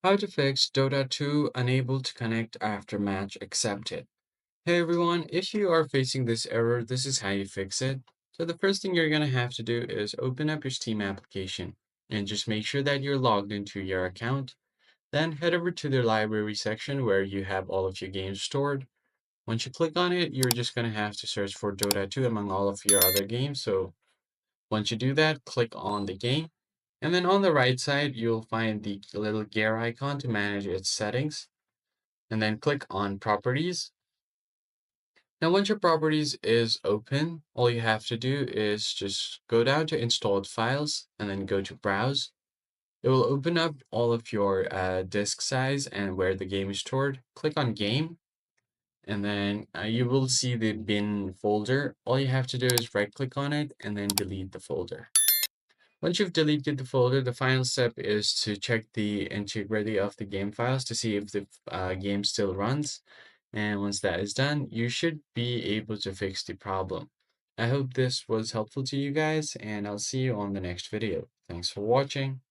How to fix Dota 2 unable to connect after match accepted. Hey everyone, if you are facing this error, this is how you fix it. So the first thing you're going to have to do is open up your Steam application and just make sure that you're logged into your account. Then head over to the library section where you have all of your games stored. Once you click on it, you're just going to have to search for Dota 2 among all of your other games. So once you do that, click on the game. And then on the right side, you'll find the little gear icon to manage its settings. And then click on Properties. Now, once your Properties is open, all you have to do is just go down to Installed Files and then go to Browse. It will open up all of your disk size and where the game is stored. Click on Game, and then you will see the bin folder. All you have to do is right click on it and then delete the folder. Once you've deleted the folder, the final step is to check the integrity of the game files to see if the game still runs. And once that is done, you should be able to fix the problem. I hope this was helpful to you guys, and I'll see you on the next video. Thanks for watching.